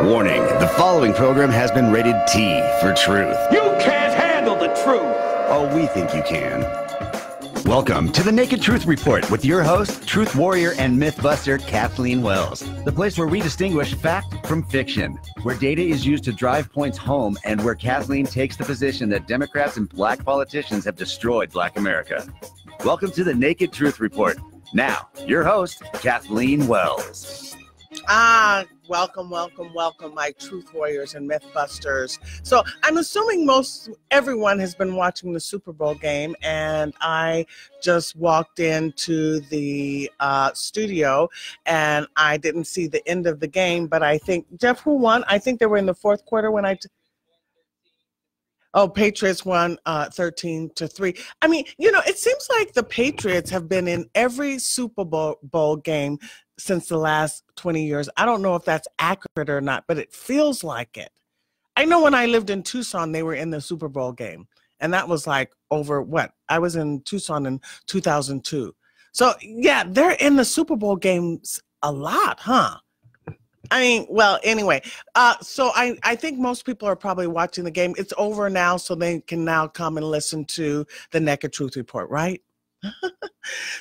Warning, the following program has been rated T for truth. You can't handle the truth! Oh, we think you can. Welcome to the Naked Truth Report with your host, truth warrior and mythbuster Kathleen Wells. The place where we distinguish fact from fiction, where data is used to drive points home, and where Kathleen takes the position that Democrats and black politicians have destroyed Black America. Welcome to the Naked Truth Report. Now, your host, Kathleen Wells. Welcome, my truth warriors and mythbusters. So I'm assuming everyone has been watching the Super Bowl game, and I just walked into the studio and I didn't see the end of the game, but I think, Jeff, who won? I think they were in the fourth quarter when Patriots won 13-3. I mean, it seems like the Patriots have been in every Super Bowl game since the last 20 years. I don't know if that's accurate or not, but it feels like it. I know when I lived in Tucson, they were in the Super Bowl game. And that was like over what? I was in Tucson in 2002. So yeah, they're in the Super Bowl games a lot, huh? I mean, well, anyway, so I think most people are probably watching the game. It's over now, so they can now come and listen to the Naked Truth Report, right?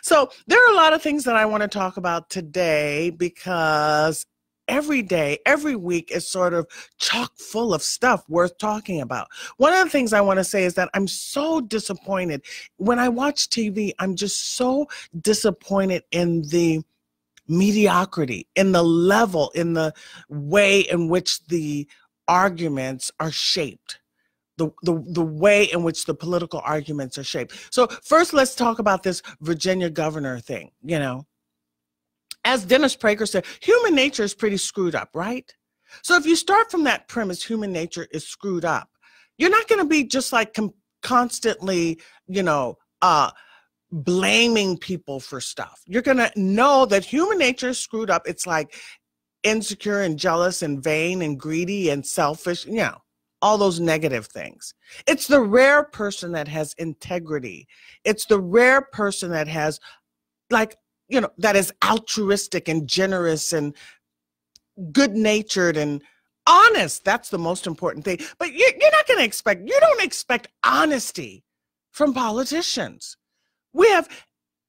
So there are a lot of things that I want to talk about today, because every day, every week is sort of chock full of stuff worth talking about. One of the things I want to say is that I'm so disappointed. When I watch TV, I'm just so disappointed in the mediocrity, in the level, in the way in which the arguments are shaped. The way in which the political arguments are shaped. So first, let's talk about this Virginia governor thing. As Dennis Prager said, human nature is pretty screwed up, right? So if you start from that premise, human nature is screwed up, you're not going to be just like constantly, blaming people for stuff. You're going to know that human nature is screwed up. It's like insecure and jealous and vain and greedy and selfish, all those negative things. It's the rare person that has integrity. It's the rare person that has, that is altruistic and generous and good-natured and honest. That's the most important thing. But you don't expect honesty from politicians. We have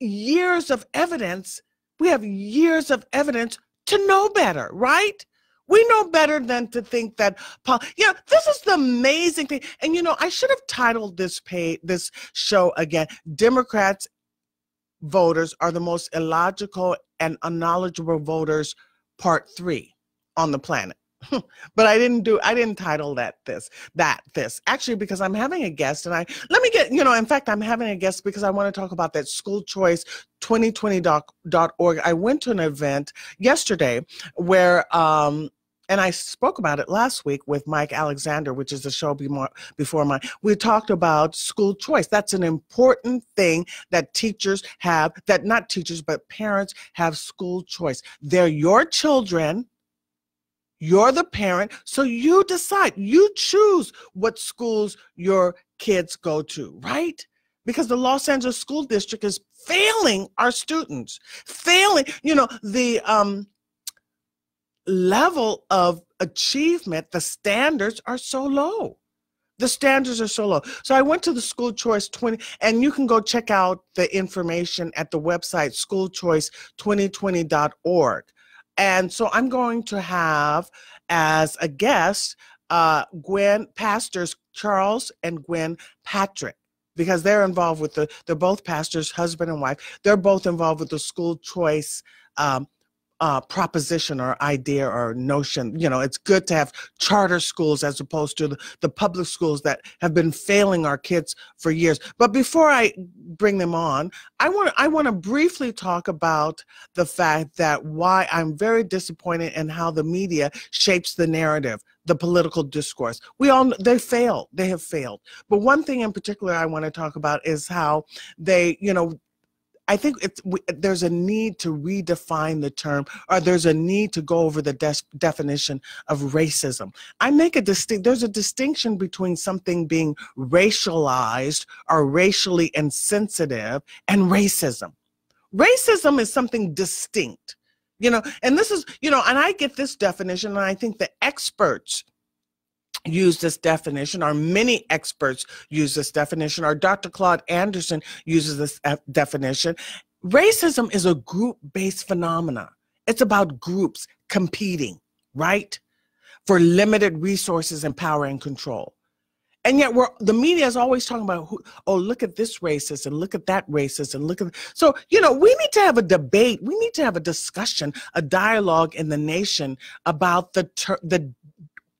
years of evidence. We have years of evidence to know better, right? We know better than to think that, this is the amazing thing. And, I should have titled this show again, Democrats voters are the most illogical and unknowledgeable voters, part 3 on the planet. But I didn't title this actually, because I'm having a guest, and in fact, I'm having a guest because I want to talk about that schoolchoice2020.org. I went to an event yesterday where, and I spoke about it last week with Mike Alexander, which is the show before mine. We talked about school choice. That's an important thing that teachers have, that not teachers, but parents have school choice. They're your children. You're the parent, so you decide. You choose what schools your kids go to, right? Because the Los Angeles School District is failing our students. The level of achievement, the standards are so low. The standards are so low. So I went to the School Choice 20, and you can go check out the information at the website schoolchoice2020.org. And so I'm going to have as a guest pastors Charles and Gwen Patrick, because they're involved with they're both pastors, husband and wife. They're both involved with the school choice proposition or idea or notion. It's good to have charter schools as opposed to the public schools that have been failing our kids for years. But before I bring them on, I want to briefly talk about the fact that why I'm very disappointed in how the media shapes the narrative, the political discourse. They have failed. But one thing in particular I want to talk about is how they, I think there's a need to redefine the term, or there's a need to go over the definition of racism. There's a distinction between something being racialized or racially insensitive and racism. Racism is something distinct. And this is, and I get this definition, and I think the experts use this definition, or many experts use this definition, or Dr. Claude Anderson uses this definition. Racism is a group-based phenomena. It's about groups competing, right, for limited resources and power and control. And yet the media is always talking about, look at this racist and look at that racist and look at. So, we need to have a debate. We need to have a discussion, a dialogue in the nation about the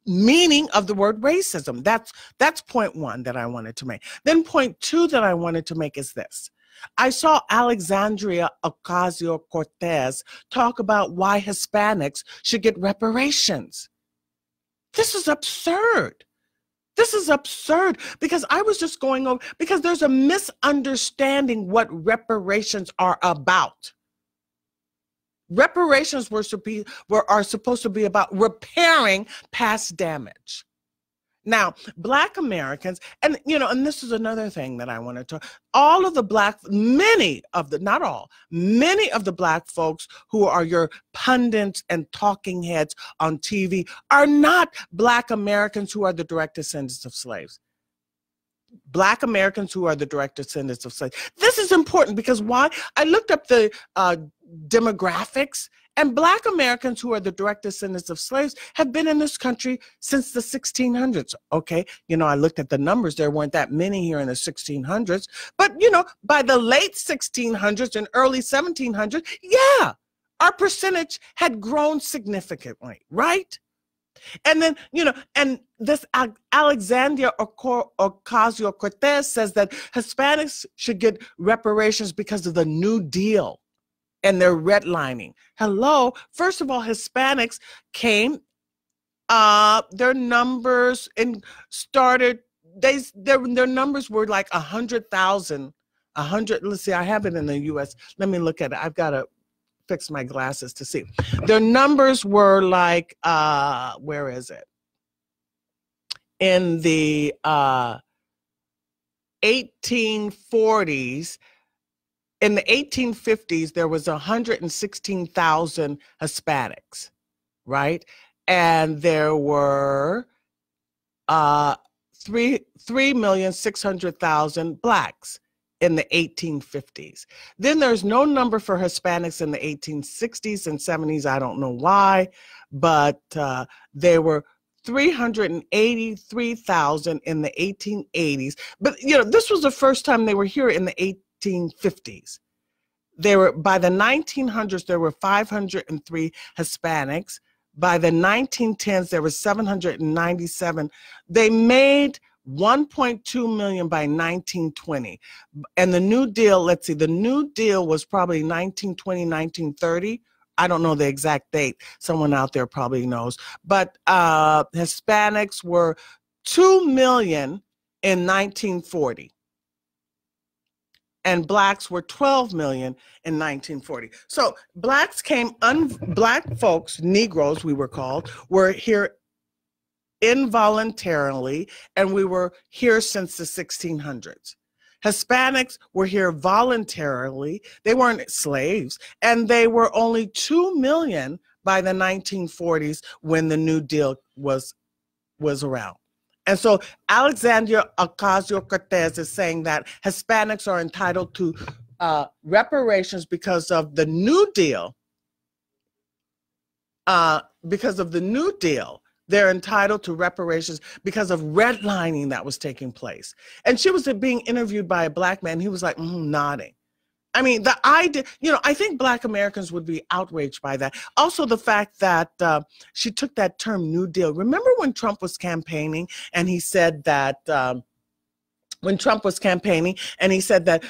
meaning of the word racism. That's point one that I wanted to make. Then point two that I wanted to make is this. I saw Alexandria Ocasio-Cortez talk about why Hispanics should get reparations. This is absurd. This is absurd, because I was just going over, because there's a misunderstanding what reparations are about. Reparations are supposed to be about repairing past damage. Now, Black Americans, and this is another thing that I wanted to, many of the Black folks who are your pundits and talking heads on TV are not Black Americans who are the direct descendants of slaves. Black Americans who are the direct descendants of slaves. This is important because why? I looked up the demographics, and Black Americans who are the direct descendants of slaves have been in this country since the 1600s. Okay, I looked at the numbers. There weren't that many here in the 1600s, but by the late 1600s and early 1700s, yeah, our percentage had grown significantly, right? And then, and this Alexandria Ocasio-Cortez says that Hispanics should get reparations because of the New Deal and their redlining. Hello, first of all, Hispanics came, their numbers their numbers were like 100,000, let's see, I have it in the US. Let me look at it. I've got to fix my glasses to see. Their numbers were like, where is it? In the 1840s, in the 1850s, there was 116,000 Hispanics, right? And there were 3,600,000 Blacks in the 1850s. Then there's no number for Hispanics in the 1860s and 70s. I don't know why, but they were 383,000 in the 1880s. But, this was the first time they were here in the 1850s. By the 1900s, there were 503 Hispanics. By the 1910s, there were 797. They made 1.2 million by 1920. And the New Deal, let's see, the New Deal was probably 1920, 1930. I don't know the exact date. Someone out there probably knows. But Hispanics were 2 million in 1940. And Blacks were 12 million in 1940. So Blacks Black folks, Negroes we were called, were here involuntarily, and we were here since the 1600s. Hispanics were here voluntarily. They weren't slaves, and they were only 2 million by the 1940s when the New Deal was around. And so Alexandria Ocasio-Cortez is saying that Hispanics are entitled to reparations because of the New Deal. Because of the New Deal, they're entitled to reparations because of redlining that was taking place. And she was being interviewed by a Black man. He was like, nodding. I mean, the idea, I think Black Americans would be outraged by that. Also, the fact that she took that term New Deal. Remember when Trump was campaigning and he said that,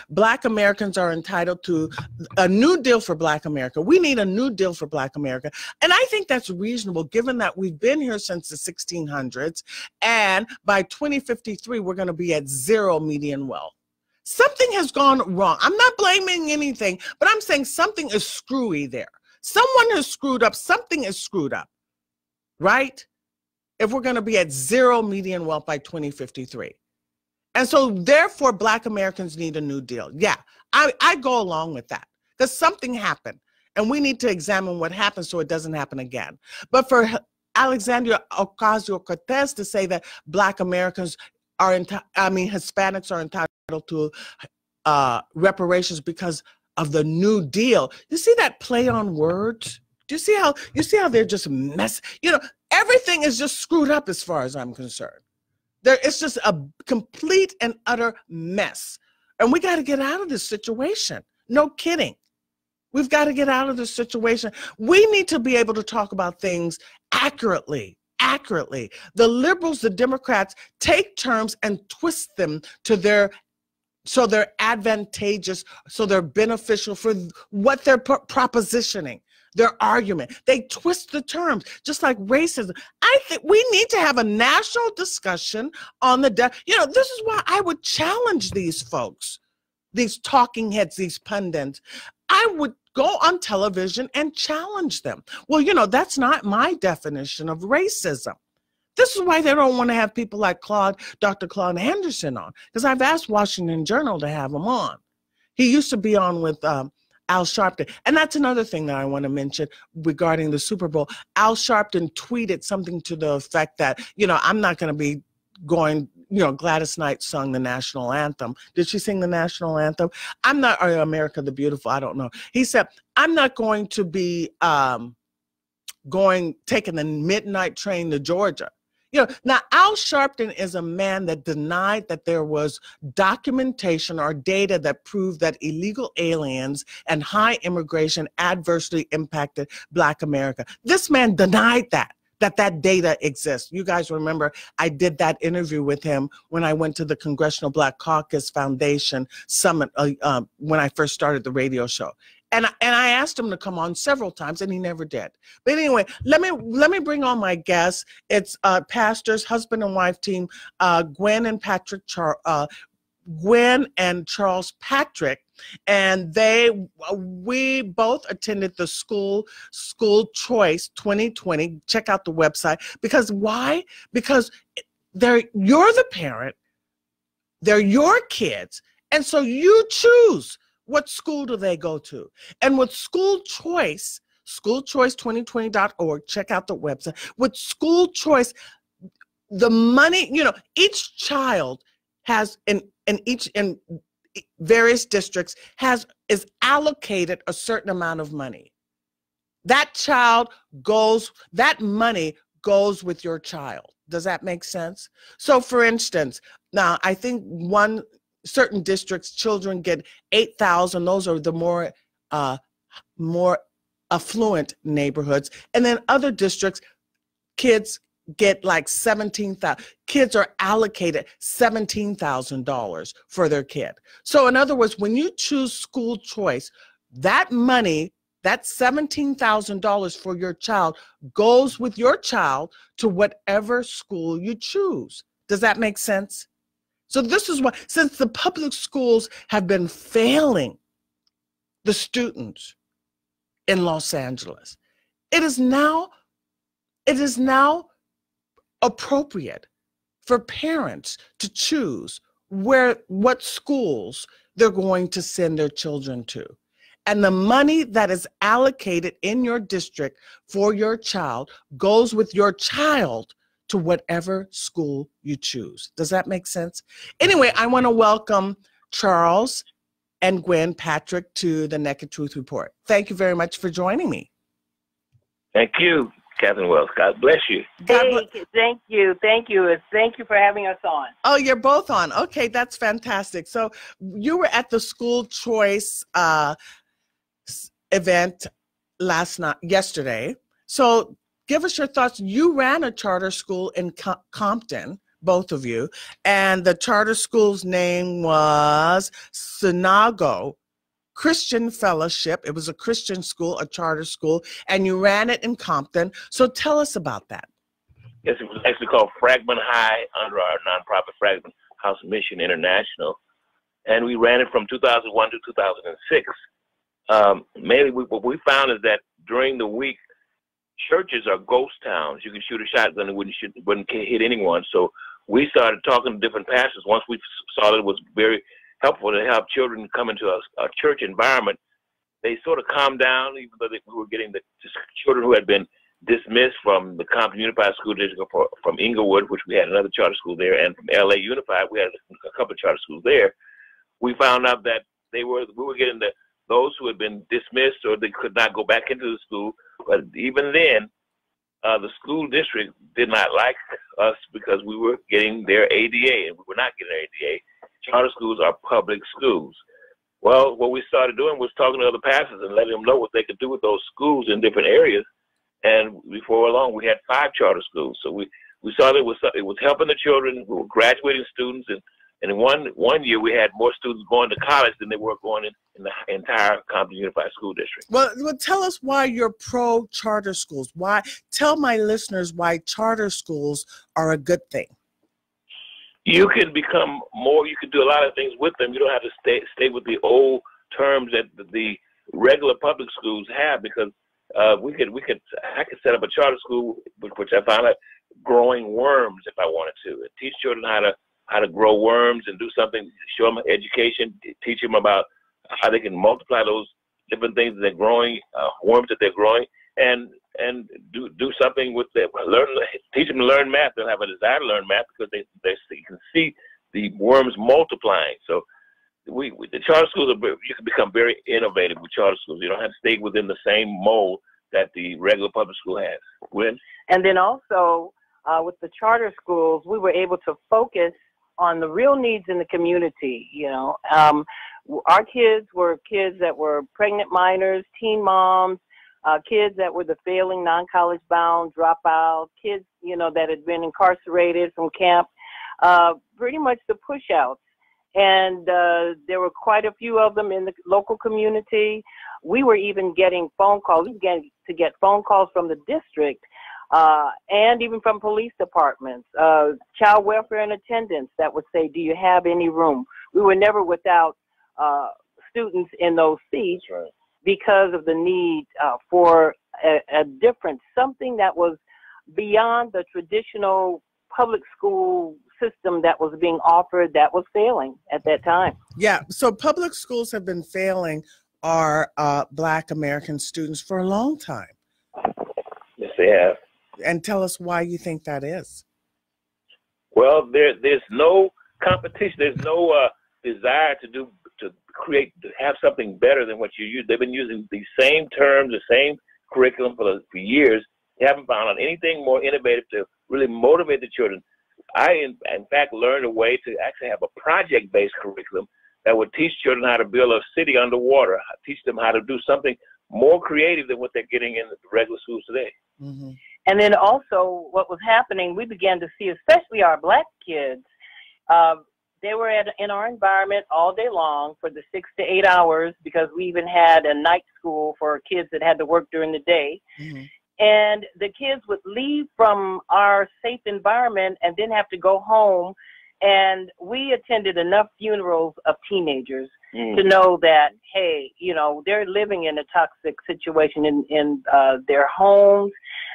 Black Americans are entitled to a New Deal for Black America. We need a New Deal for Black America. And I think that's reasonable given that we've been here since the 1600s. And by 2053, we're going to be at zero median wealth. Something has gone wrong. I'm not blaming anything, but I'm saying something is screwy there. Someone has screwed up. Something is screwed up, right? If we're going to be at zero median wealth by 2053. And so therefore, Black Americans need a New Deal. Yeah, I go along with that because something happened. And we need to examine what happened so it doesn't happen again. But for Alexandria Ocasio-Cortez to say that Black Americans are, Hispanics are entitled to reparations because of the New Deal. You see that play on words? Do you see how they're just mess? You know, everything is just screwed up as far as I'm concerned. It's just a complete and utter mess. And we got to get out of this situation. No kidding. We've got to get out of this situation. We need to be able to talk about things accurately. The liberals, the Democrats take terms and twist them to so they're advantageous, so they're beneficial for what they're propositioning, their argument. They twist the terms, just like racism. I think we need to have a national discussion on you know, this is why I would challenge these folks, these talking heads, these pundits. I would go on television and challenge them. Well, you know, that's not my definition of racism. This is why they don't want to have people like Dr. Claude Anderson on, because I've asked Washington Journal to have him on. He used to be on with Al Sharpton. And that's another thing that I want to mention regarding the Super Bowl. Al Sharpton tweeted something to the effect that, you know, I'm not going to be going, you know, Gladys Knight sung the national anthem. Did she sing the national anthem? I'm not, or America the Beautiful, I don't know. He said, I'm not going to be taking the midnight train to Georgia. You know, now Al Sharpton is a man that denied that there was documentation or data that proved that illegal aliens and high immigration adversely impacted Black America. This man denied that data exists. You guys remember I did that interview with him when I went to the Congressional Black Caucus Foundation Summit when I first started the radio show. And I asked him to come on several times, and he never did. But anyway, let me bring on my guests. It's pastors, husband and wife team, Gwen and Charles Patrick, and we both attended the School Choice 2020. Check out the website. Because why? Because you're the parent, they're your kids, and so you choose. What school do they go to? And with School Choice, schoolchoice2020.org, check out the website. With School Choice, the money, you know, each child has in various districts is allocated a certain amount of money. That money goes with your child. Does that make sense? So for instance, now I think certain districts, children get $8,000. Those are the more affluent neighborhoods. And then other districts, kids get like $17,000. Kids are allocated $17,000 for their kid. So in other words, when you choose School Choice, that money, that $17,000 for your child goes with your child to whatever school you choose. Does that make sense? So this is why, since the public schools have been failing the students in Los Angeles, it is now appropriate for parents to choose what schools they're going to send their children to. And the money that is allocated in your district for your child goes with your child to whatever school you choose. Does that make sense? Anyway, I want to welcome Charles and Gwen Patrick to the Naked Truth Report. Thank you very much for joining me. Thank you, Catherine Wells. God bless you. Thank you. Thank you for having us on. Oh, you're both on. Okay, that's fantastic. So you were at the School Choice event yesterday. So give us your thoughts. You ran a charter school in Compton, both of you, and the charter school's name was Synagogue Christian Fellowship. It was a Christian school, a charter school, and you ran it in Compton. So tell us about that. Yes, it was actually called Fragment High under our nonprofit Fragment House Mission International, and we ran it from 2001 to 2006. Mainly, what we found is that during the week, churches are ghost towns. You can shoot a shotgun and wouldn't hit anyone. So we started talking to different pastors. Once we saw that it was very helpful to have children come into a church environment, they sort of calmed down, even though we were getting the children who had been dismissed from the Compton Unified School District from Inglewood, which we had another charter school there, and from LA Unified, we had a couple of charter schools there. We found out that we were getting those who had been dismissed or they could not go back into the school. But even then, the school district did not like us because we were getting their ADA, and we were not getting their ADA. Charter schools are public schools. Well, what we started doing was talking to other pastors and letting them know what they could do with those schools in different areas. And before long, we had 5 charter schools. So we saw that it was helping the children who were graduating students. And in one year, we had more students going to college than they were going in the entire Compton Unified School District. Well, tell us why you're pro-charter schools. Why? Tell my listeners why charter schools are a good thing. You can become more. You can do a lot of things with them. You don't have to stay with the old terms that the regular public schools have, because I could set up a charter school, which I found out growing worms if I wanted to, and teach children how to grow worms and do something, show them education, teach them about how they can multiply those different things that they're growing, worms that they're growing, and do something with them. Teach them to learn math. They'll have a desire to learn math because they can see the worms multiplying. So the charter schools, you can become very innovative with charter schools. You don't have to stay within the same mold that the regular public school has. Gwen? And then also with the charter schools, we were able to focus on the real needs in the community. You know, our kids were kids that were pregnant minors, teen moms, kids that were the failing non-college bound dropouts, kids, you know, that had been incarcerated from camp, pretty much the push-outs. And there were quite a few of them in the local community. We were even getting phone calls. We began to get phone calls from the district and even from police departments, child welfare and attendants that would say, do you have any room? We were never without students in those seats. That's right. Because of the need for a difference, something that was beyond the traditional public school system that was being offered, that was failing at that time. Yeah, so public schools have been failing our Black American students for a long time. Yes, they have. And tell us why you think that is. Well, there's no competition. There's no desire to have something better than what you use. They've been using the same terms, the same curriculum for years. They haven't found out anything more innovative to really motivate the children. I, in fact, learned a way to actually have a project-based curriculum that would teach children how to build a city underwater, teach them how to do something more creative than what they're getting in the regular schools today. Mm-hmm. And then also what was happening, we began to see, especially our Black kids, they were in our environment all day long for the 6 to 8 hours, because we even had a night school for kids that had to work during the day. Mm-hmm. And the kids would leave from our safe environment and then have to go home. And we attended enough funerals of teenagers to know that, hey, you know, they're living in a toxic situation in their homes,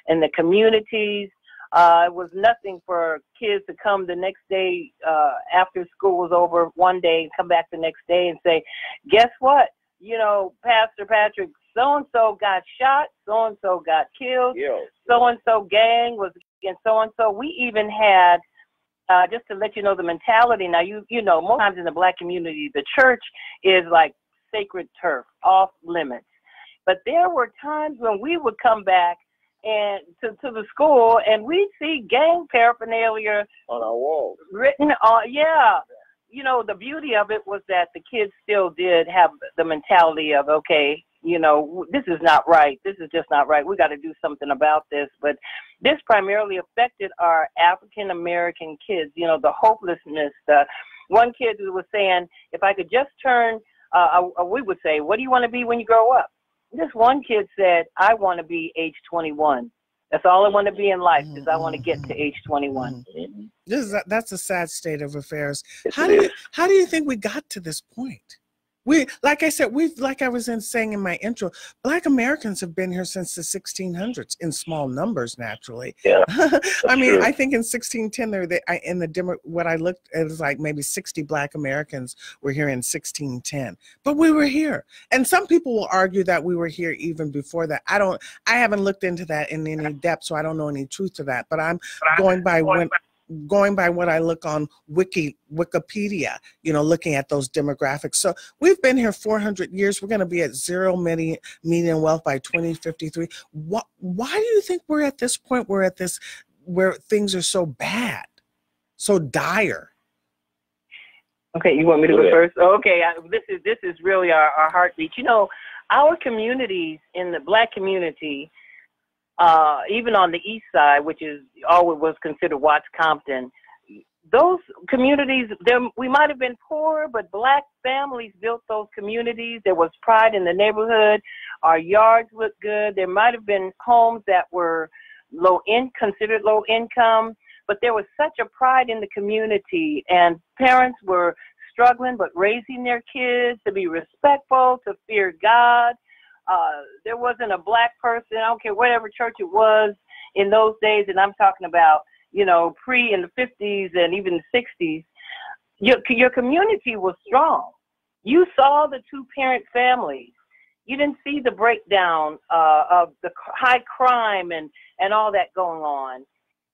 in the communities. It was nothing for kids to come the next day after school was over one day and come back the next day and say, guess what? You know, Pastor Patrick, so-and-so got shot, so-and-so got killed, so-and-so gang was against so-and-so. We even had, just to let you know the mentality, now you know, most times in the Black community, the church is like sacred turf, off limits. But there were times when we would come back and to the school, and we see gang paraphernalia on our walls written on. Yeah, you know, the beauty of it was that the kids still did have the mentality of, okay, you know, this is not right. This is just not right. We got to do something about this. But this primarily affected our African American kids. You know, the hopelessness. One kid was saying, if I could just turn, we would say, what do you want to be when you grow up? This one kid said, I want to be age 21. That's all I want to be in life, is I want to get to age 21. That's a sad state of affairs. How do you think we got to this point? Like I said, like I was saying in my intro, Black Americans have been here since the 1600s in small numbers, naturally. Yeah, I mean, true. I think in 1610, what I looked at, it was like maybe 60 Black Americans were here in 1610, but we were here. And some people will argue that we were here even before that. I haven't looked into that in any depth, so I don't know any truth to that, but I'm going by what I look on Wikipedia, looking at those demographics. So we've been here 400 years. We're going to be at zero median wealth by 2053. Why do you think we're at this point? We're at this where things are so bad, so dire? Okay, you want me to go first? Okay, this is really our heartbeat. Our communities in the Black community, even on the east side, which is always was considered Watts Compton, those communities, we might have been poor, but Black families built those communities. There was pride in the neighborhood. Our yards looked good. There might have been homes that were considered low income, but there was such a pride in the community, and parents were struggling but raising their kids to be respectful, to fear God. There wasn't a Black person, I don't care whatever church it was in those days, and I'm talking about, in the 50s and even the 60s, your community was strong. You saw the two-parent families. You didn't see the breakdown of the high crime and all that going on.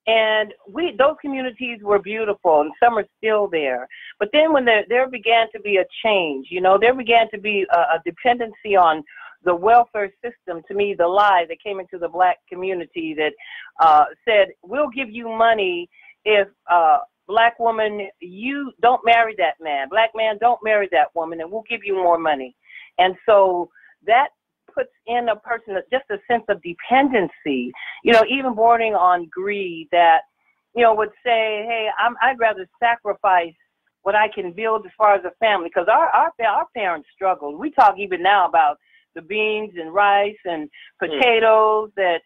And those communities were beautiful, and some are still there. But then when there began to be a change, there began to be a dependency on the welfare system. To me, the lie that came into the Black community that said, we'll give you money if Black woman, you don't marry that man. Black man, don't marry that woman, and we'll give you more money. And so that puts in a person just a sense of dependency, even bordering on greed, that, would say, hey, I'd rather sacrifice what I can build as far as a family, because our parents struggled. We talk even now about the beans and rice and potatoes that,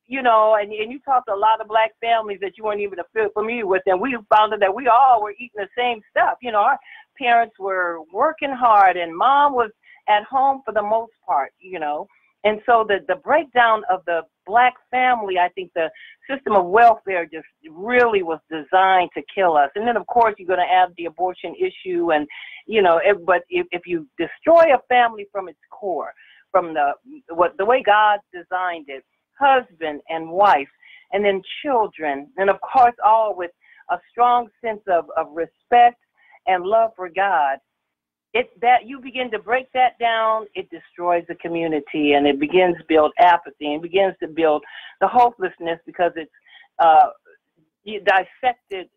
and you talk to a lot of Black families that you weren't even familiar with, and we found out that we all were eating the same stuff. Our parents were working hard, and mom was at home for the most part, And so the breakdown of the Black family, I think the system of welfare just really was designed to kill us. And then, of course, you're going to add the abortion issue, and, but if you destroy a family from its core, from the way God designed it, husband and wife, and then children, and of course all with a strong sense of respect and love for God, that you begin to break that down, it destroys the community, and it begins to build apathy, and begins to build the hopelessness, because it's dissected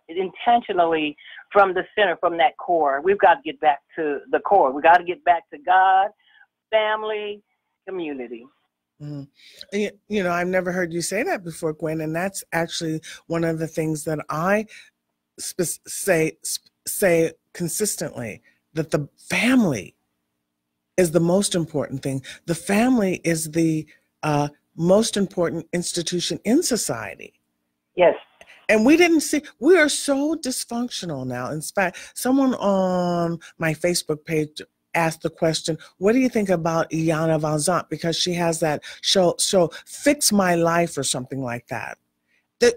intentionally from the center, from that core. We've got to get back to the core. We've got to get back to God, family, community. Mm-hmm. I've never heard you say that before, Gwen, and that's actually one of the things that I say consistently, that the family is the most important thing. The family is the most important institution in society. Yes. And we are so dysfunctional now. In fact, someone on my Facebook page asked the question, what do you think about Iyanla Vanzant? Because she has that show Fix My Life or something like that.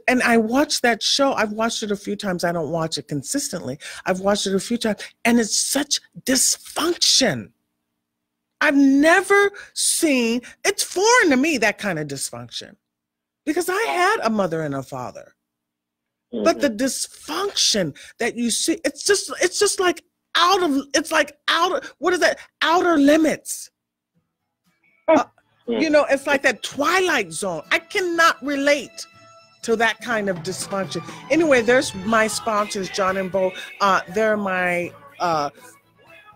And I watched that show. I've watched it a few times. I don't watch it consistently. I've watched it a few times, and it's such dysfunction. I've never seen, it's foreign to me, that kind of dysfunction, because I had a mother and a father. Mm-hmm. But the dysfunction that you see, it's just like what is that? Outer limits. It's like that Twilight Zone. I cannot relate to that kind of dysfunction. Anyway, there's my sponsors, John and Bo. They're my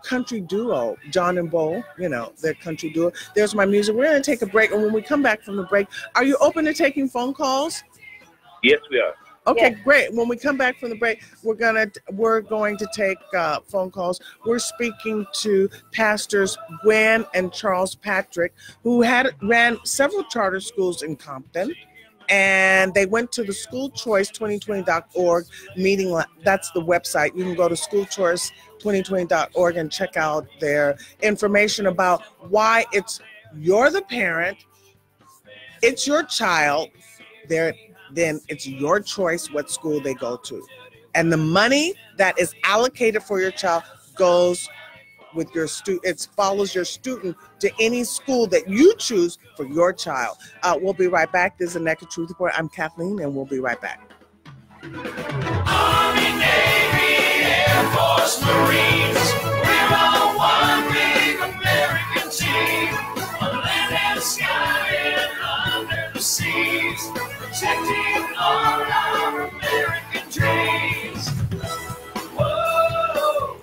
country duo, John and Bo, their country duo. There's my music. We're going to take a break, and when we come back from the break, are you open to taking phone calls? Yes, we are. Okay, great. When we come back from the break, we're going to take phone calls. We're speaking to pastors Gwen and Charles Patrick, who ran several charter schools in Compton, and they went to the schoolchoice2020.org meeting. That's the website. You can go to schoolchoice2020.org and check out their information about why you're the parent, it's your child, then it's your choice what school they go to. And the money that is allocated for your child goes with your student. It follows your student to any school that you choose for your child. We'll be right back. This is the Naked Truth Report. I'm Kathleen, and we'll be right back. Army, Navy, Air Force, Marines, we're all one big American team. On land and sky and under the seas, protecting all our American dreams. Whoa.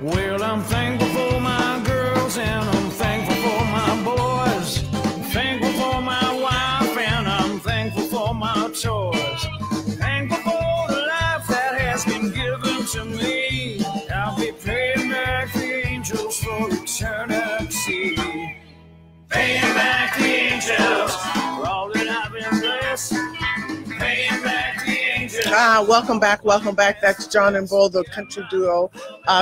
Well, I'm thankful for my girls and I'm thankful for my boys. I'm thankful for my wife and I'm thankful for my toys. Thankful for the life that has been given to me. I'll be paying back the angels for eternity. Paying back the angels for all that I've been blessed. Paying back the angels. Welcome back. That's John and Bull, the country duo,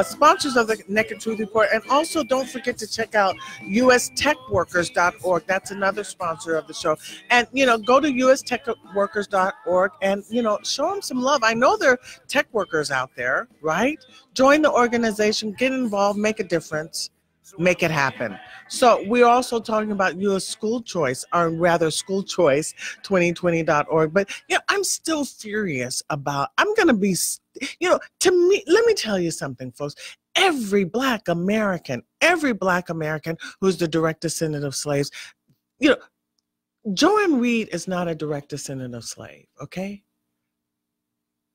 sponsors of the Naked Truth Report. And also don't forget to check out ustechworkers.org. That's another sponsor of the show. And, go to ustechworkers.org and, show them some love. I know there are tech workers out there, right? Join the organization, get involved, make a difference, make it happen. So we're also talking about U.S. school choice, or rather schoolchoice2020.org. But, I'm still furious about, I'm going to be, to me, let me tell you something, folks. Every Black American who's the direct descendant of slaves, Joanne Reed is not a direct descendant of slave, okay?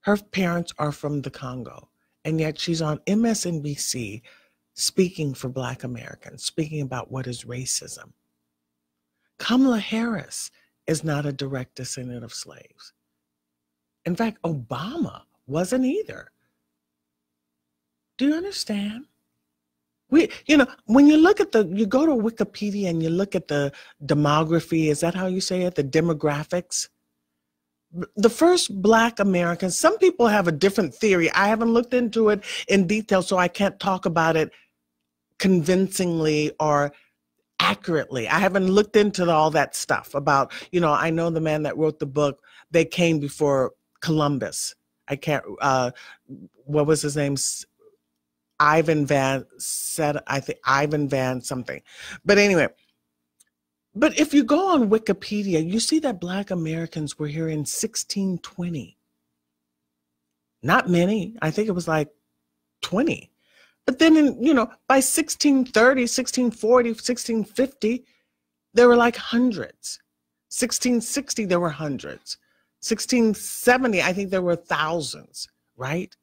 Her parents are from the Congo, and yet she's on MSNBC speaking for Black Americans, speaking about what is racism. Kamala Harris is not a direct descendant of slaves. In fact, Obama wasn't either. Do you understand? When you look at you go to Wikipedia and you look at the demography, is that how you say it? The demographics? The first Black Americans, some people have a different theory. I haven't looked into it in detail, so I can't talk about it convincingly or accurately. I haven't looked into all that stuff about, I know the man that wrote the book, They Came Before Columbus. I can't, what was his name? Ivan Van something. But anyway, but if you go on Wikipedia, you see that Black Americans were here in 1620. Not many. I think it was like 20. But then, by 1630, 1640, 1650, there were like hundreds. 1660, there were hundreds. 1670, I think there were thousands, right?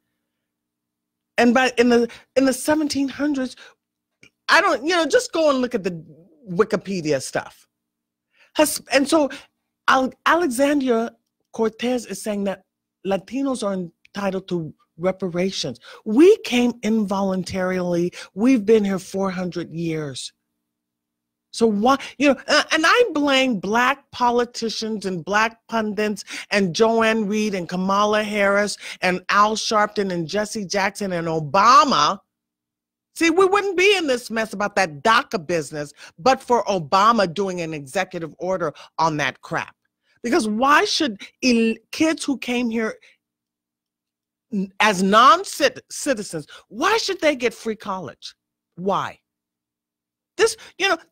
And in the 1700s, I don't, just go and look at the Wikipedia stuff. And so Alexandria Cortez is saying that Latinos are entitled to reparations. We came involuntarily. We've been here 400 years. So why, and I blame Black politicians and Black pundits and Joanne Reed and Kamala Harris and Al Sharpton and Jesse Jackson and Obama. See, we wouldn't be in this mess about that DACA business, but for Obama doing an executive order on that crap. Because why should kids who came here as non-citizens, why should they get free college? Why? This,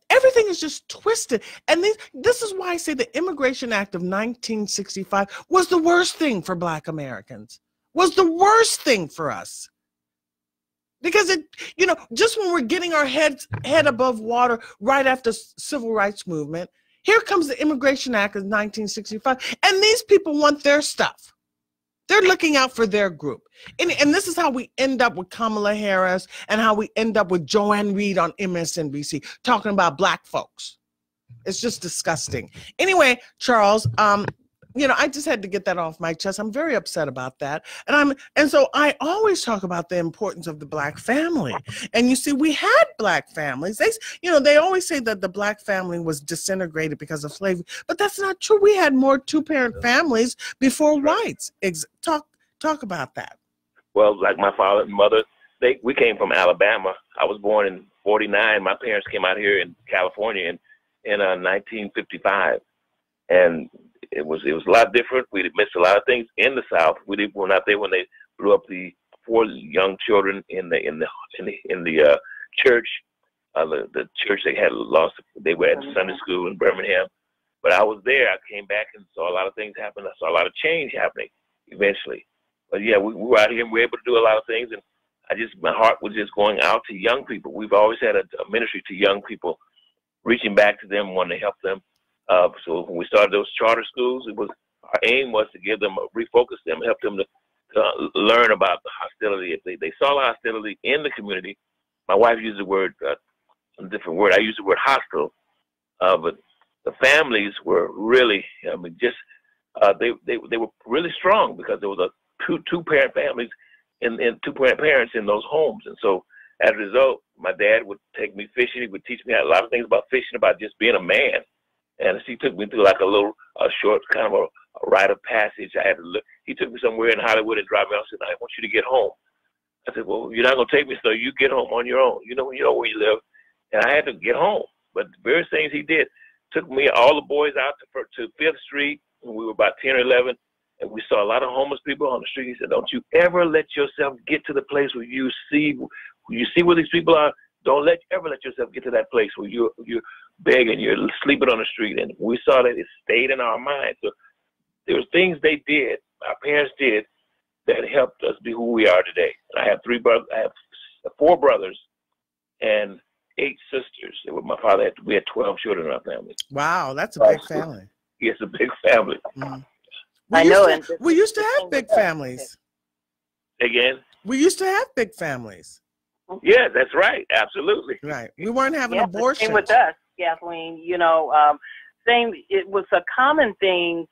everything is just twisted. And this is why I say the Immigration Act of 1965 was the worst thing for Black Americans, was the worst thing for us. Because it, just when we're getting our head above water right after civil rights movement, here comes the Immigration Act of 1965. And these people want their stuff. They're looking out for their group. And this is how we end up with Kamala Harris and how we end up with Joanne Reed on MSNBC talking about Black folks. It's just disgusting. Anyway, Charles, I just had to get that off my chest. I'm very upset about that. And so I always talk about the importance of the Black family. And you see, we had Black families. They always say that the Black family was disintegrated because of slavery, but that's not true. We had more two-parent families before whites. Talk about that. Well, like my father and mother, we came from Alabama. I was born in 49. My parents came out here in California in 1955. And it was a lot different. We missed a lot of things in the South. We were not there when they blew up the 4 young children in the church. The church they had lost. They were at Sunday school in Birmingham. But I was there. I came back and saw a lot of things happen. I saw a lot of change happening eventually. But yeah, we were out here and we were able to do a lot of things. And my heart was just going out to young people. We've always had a ministry to young people, reaching back to them, wanting to help them. So when we started those charter schools, our aim was to give them, refocus them, help them to learn about the hostility. If they saw the hostility in the community, my wife used the word, a different word. I used the word hostile, but the families were really, they were really strong because there was two-parent families and two-parent parents in those homes. And so as a result, my dad would take me fishing. He would teach me a lot of things about fishing, about just being a man. And she took me through like a short kind of a rite of passage. I had to look. He took me somewhere in Hollywood and dropped me off and said, I want you to get home. I said, well, you're not going to take me, so you get home on your own. You know where you live. And I had to get home. But the various things he did, took me, all the boys out to 5th Street when we were about 10 or 11. And we saw a lot of homeless people on the street. He said, don't you ever let yourself get to the place where you see where these people are. Don't ever let yourself get to that place where you're begging, you're sleeping on the street. And we saw that it stayed in our minds. So there were things they did, our parents did, that helped us be who we are today. And I have 3 brothers. I have 4 brothers and 8 sisters. My father we had 12 children in our family. Wow, that's a big family. Yes, a big family. Mm. We used to have big families. Again? We used to have big families. Yeah, that's right. Absolutely. Right. We weren't having abortions. Same with us, Kathleen. It was a common thing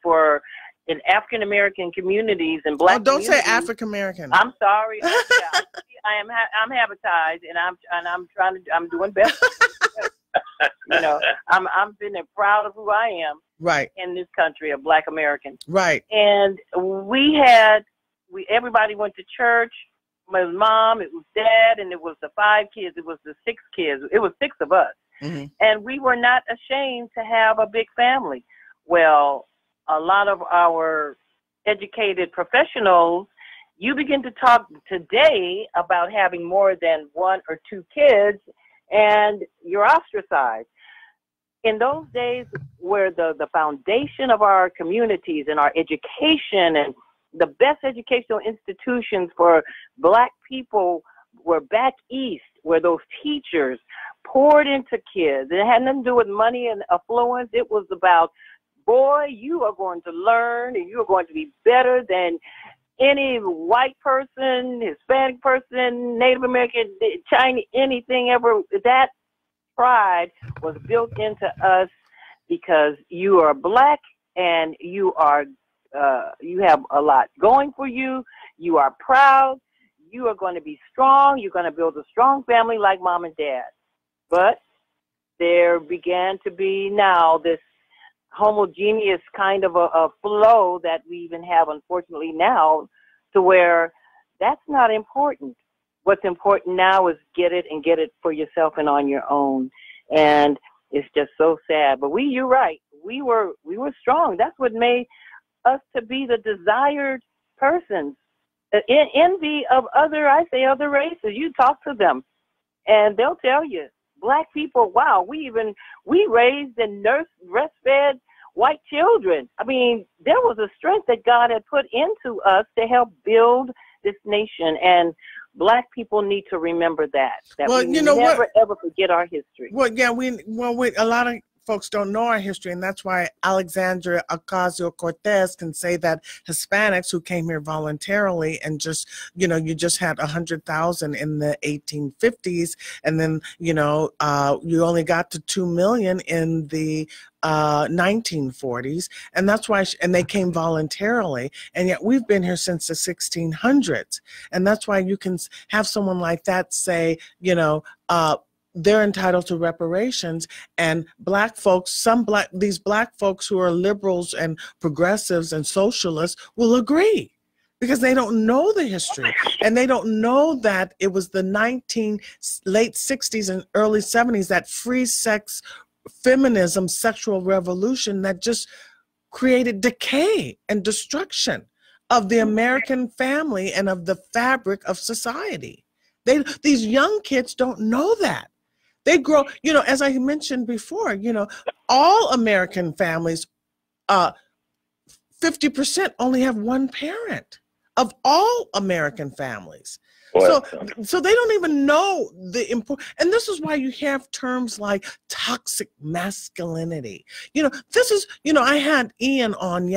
in African American communities and Black. Oh, don't say African American. I'm sorry. I'm Habitized, and I'm doing better. I'm feeling proud of who I am. Right. In this country of Black Americans. Right. And everybody went to church. My mom, it was dad, and it was the 5 kids. It was the 6 kids. It was 6 of us. Mm-hmm. And we were not ashamed to have a big family. Well, a lot of our educated professionals, you begin to talk today about having more than 1 or 2 kids, and you're ostracized. In those days where the foundation of our communities and our education and the best educational institutions for Black people were back east, where those teachers poured into kids. It had nothing to do with money and affluence. It was about, boy, you are going to learn and you are going to be better than any white person, Hispanic person, Native American, Chinese, anything ever. That pride was built into us because you are Black and you have a lot going for you. You are proud. You are going to be strong. You're going to build a strong family like mom and dad. But there began to be now this homogeneous kind of a flow that we even have, unfortunately, now, to where that's not important. What's important now is get it for yourself and on your own. And it's just so sad. But you're right. We were strong. That's what made us to be the desired persons. Envy of other races. You talk to them and they'll tell you, Black people, wow, we raised and breastfed white children. I mean, there was a strength that God had put into us to help build this nation, and Black people need to remember that. Well, we never ever forget our history. Well, yeah, a lot of folks don't know our history, and that's why Alexandria Ocasio-Cortez can say that Hispanics who came here voluntarily and just, you just had 100,000 in the 1850s, and then, you only got to 2 million in the 1940s, and that's why, and they came voluntarily, and yet we've been here since the 1600s, and that's why you can have someone like that say, they're entitled to reparations, and black folks, these black folks who are liberals and progressives and socialists will agree, because they don't know the history, and they don't know that it was the late 60s and early 70s, that free sex feminism sexual revolution that just created decay and destruction of the American family and of the fabric of society. These young kids don't know that. They grow, as I mentioned before, all American families, 50% only have one parent of all American families. So they don't even know the importance. And this is why you have terms like toxic masculinity. This is, I had Ian on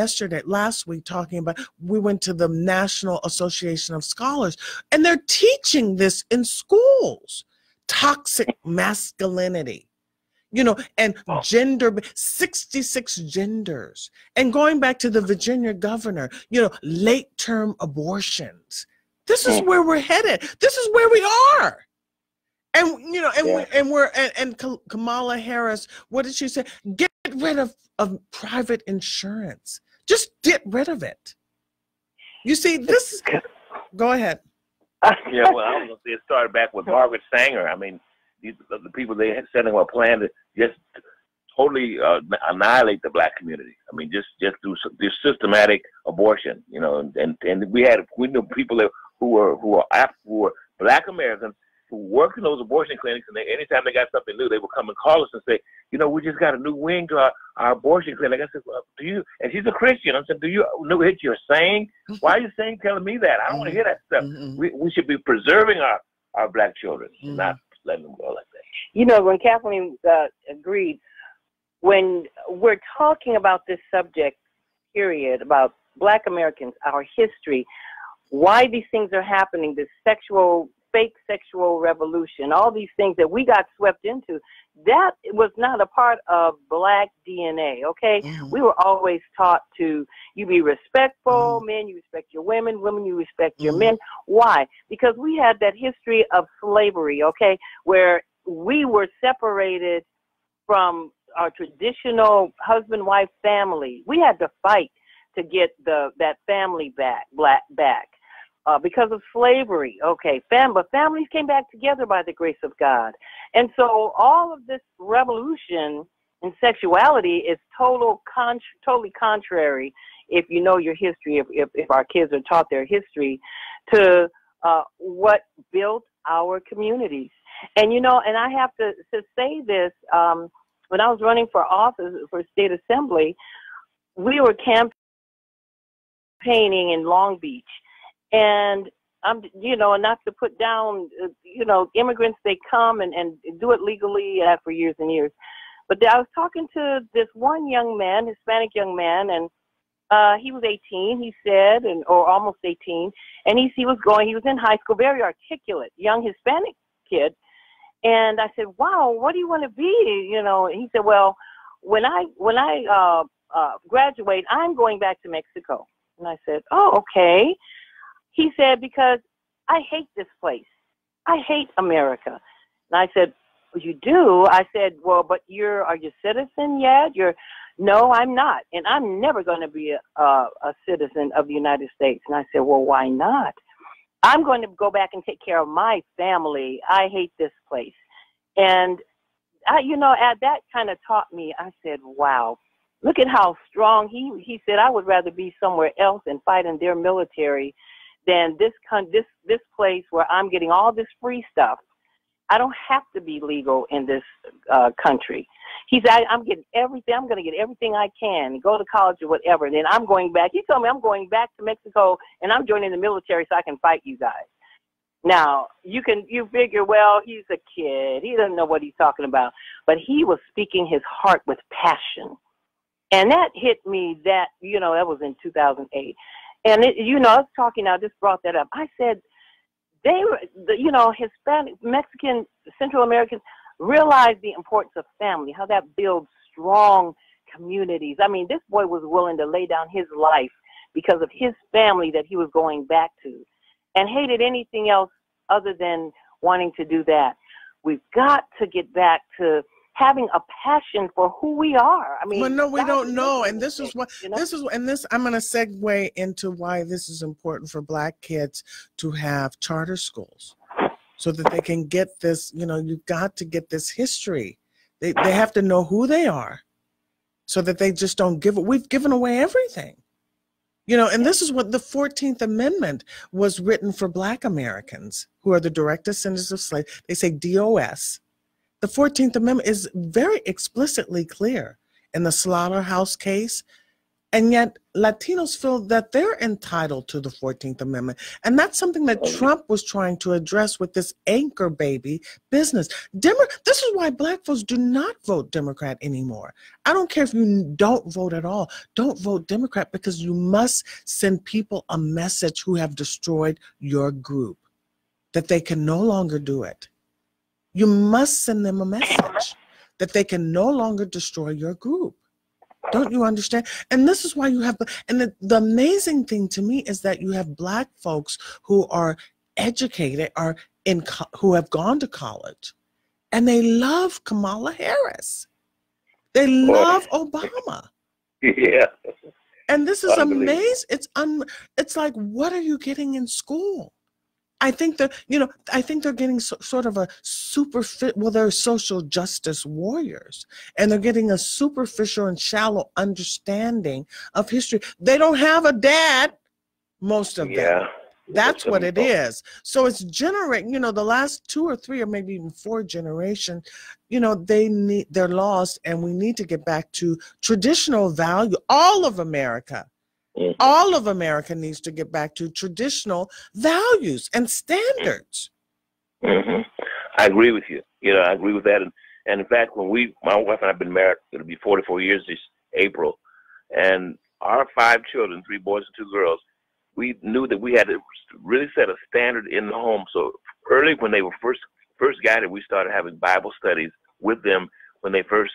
last week talking about, we went to the National Association of Scholars, and they're teaching this in schools, toxic masculinity. And gender, 66 genders. And going back to the Virginia governor, late-term abortions. This is where we're headed. This is where we are. And Kamala Harris, what did she say? Get rid of private insurance. Just get rid of it. You see, this, go ahead. Yeah, well, I was going to say it started back with Margaret Sanger. I mean, the people, they had setting up a plan to just totally annihilate the black community. I mean, just through this systematic abortion, and we knew people who were black Americans who worked in those abortion clinics, and anytime they got something new, they would come and call us and say, we just got a new wing to our abortion clinic. I said, well, do you? And she's a Christian. I said, do you know what you're saying? Why are you telling me that? I don't want to hear that stuff. We should be preserving our black children, not letting them go like that. When Kathleen agreed, when we're talking about this subject, period, about black Americans, our history, why these things are happening, this fake sexual revolution, all these things that we got swept into, that was not a part of black DNA, okay? We were always taught to, you be respectful, men, you respect your women you respect your men. Why? Because we had that history of slavery, okay, where we were separated from our traditional husband-wife family. We had to fight to get that family back. Because of slavery, okay, but families came back together by the grace of God. And so all of this revolution in sexuality is totally contrary, if you know your history, if our kids are taught their history, to what built our communities. And, and I have to say this, when I was running for office for state assembly, we were campaigning in Long Beach. And and not to put down, immigrants, they come and do it legally for years and years. But I was talking to this one young man, Hispanic young man, and he was 18, he said, or almost 18. And he was in high school, very articulate, young Hispanic kid. And I said, wow, what do you want to be? And he said, well, when I graduate, I'm going back to Mexico. And I said, oh, okay. He said, because I hate this place. I hate America. And I said, well, you do? I said, well, but are you a citizen yet? No, I'm not. And I'm never going to be a citizen of the United States. And I said, well, why not? I'm going to go back and take care of my family. I hate this place. And, that kind of taught me, I said, wow, look at how strong he said, I would rather be somewhere else and fight in their military than this place where I'm getting all this free stuff. I don't have to be legal in this country. He said, I'm getting everything. I'm going to get everything I can, go to college or whatever. And then I'm going back. He told me I'm going back to Mexico and I'm joining the military so I can fight you guys. Now, you figure, well, he's a kid. He doesn't know what he's talking about. But he was speaking his heart with passion. And that hit me that was in 2008. And, I was talking, I just brought that up. I said, they were, Hispanic, Mexican, Central Americans realize the importance of family, how that builds strong communities. I mean, this boy was willing to lay down his life because of his family that he was going back to, and hated anything else other than wanting to do that. We've got to get back to having a passion for who we are. I mean, well, no, we don't know. And this is what, I'm going to segue into why this is important for Black kids to have charter schools so that they can get this, you've got to get this history. They have to know who they are so that they just don't we've given away everything. And this is what the 14th Amendment was written for Black Americans who are the direct descendants of slaves. They say DOS. The 14th Amendment is very explicitly clear in the Slaughterhouse case, and yet Latinos feel that they're entitled to the 14th Amendment. And that's something that Trump was trying to address with this anchor baby business. This is why Black folks do not vote Democrat anymore. I don't care if you don't vote at all. Don't vote Democrat, because you must send people a message who have destroyed your group that they can no longer do it. You must send them a message that they can no longer destroy your group. Don't you understand? And this is why you have, and the amazing thing to me is that you have Black folks who are educated, who have gone to college, and they love Kamala Harris. They love Obama. Yeah. And this is amazing. It's like, what are you getting in school? I think that, I think they're getting sort of a they're social justice warriors, and they're getting a superficial and shallow understanding of history. They don't have a dad, most of them. That's what it is. So it's generating, the last 2 or 3 or maybe even 4 generations, they're lost, and we need to get back to traditional value. All of America. Mm-hmm. All of America needs to get back to traditional values and standards. Mm-hmm. I agree with you. I agree with that. And in fact, when my wife and I have been married, it'll be 44 years this April, and our 5 children, 3 boys and 2 girls, we knew that we had to really set a standard in the home. So early, when they were first guided, we started having Bible studies with them when they first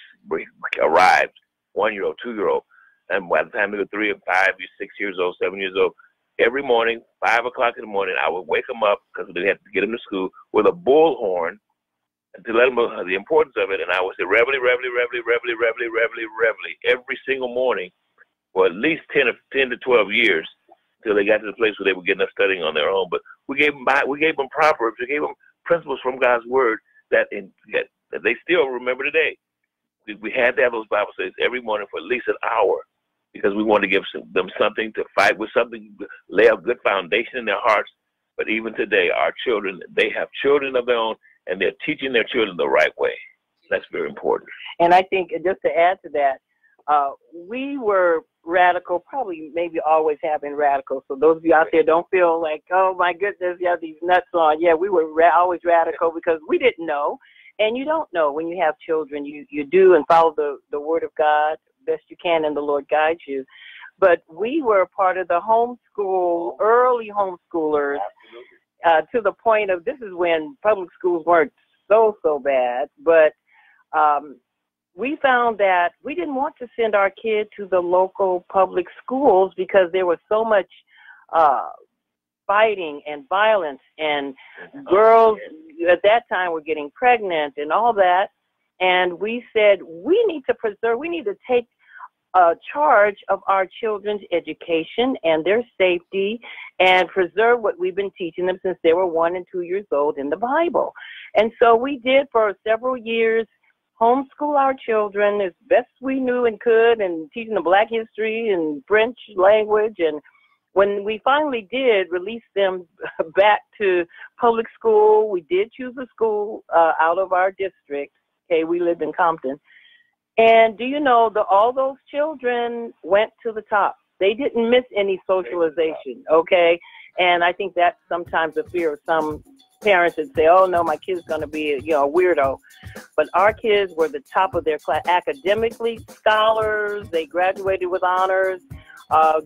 arrived, 1-year-old, 2-year-old. And by the time they were 3 or 5, 6 years old, 7 years old, every morning, 5 o'clock in the morning, I would wake them up, because they had to get them to school, with a bullhorn to let them know the importance of it. And I would say, reveille, reveille, reveille, reveille, reveille, reveille, reveille, every single morning for at least 10 to 12 years, until they got to the place where they were getting up studying on their own. But we gave them proverbs, we gave them principles from God's word that they still remember today. We had to have those Bible studies every morning for at least an hour, because we wanted to give them something to fight with, something to lay a good foundation in their hearts. But even today, our children, they have children of their own, and they're teaching their children the right way. That's very important. And I think, just to add to that, we were radical, probably maybe always have been radical. So those of you out there, don't feel like, oh my goodness, you have these nuts on. Yeah, we were always radical because we didn't know. And you don't know when you have children. You do, and follow the word of God best you can, and the Lord guides you. But we were part of the homeschool, early homeschoolers, to the point of, this is when public schools weren't so bad, but we found that we didn't want to send our kid to the local public schools because there was so much fighting and violence, and girls at that time were getting pregnant and all that. And we said, we need to take charge of our children's education and their safety, and preserve what we've been teaching them since they were 1 and 2 years old in the Bible. And so we did, for several years, homeschool our children as best we knew and could, and teaching them Black history and French language. And when we finally did release them back to public school, we did choose a school out of our district. Okay, we lived in Compton. And do you know that all those children went to the top? They didn't miss any socialization, okay? And I think that's sometimes a fear of some parents that say, oh no, my kid's going to be, you know, a weirdo. But our kids were the top of their class academically, scholars, they graduated with honors.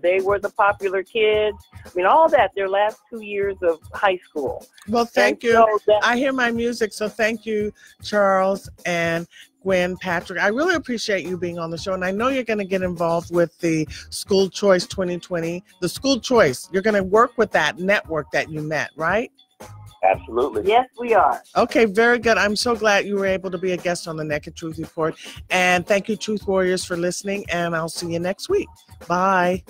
They were the popular kids. I mean, all that, their last 2 years of high school. Well, thank you. I hear my music, so thank you, Charles and Gwen, Patrick. I really appreciate you being on the show, and I know you're going to get involved with the School Choice 2020. The School Choice, you're going to work with that network that you met, right? Absolutely. Yes, we are. Okay, very good. I'm so glad you were able to be a guest on the Naked Truth Report. And thank you, Truth Warriors, for listening, and I'll see you next week. Bye.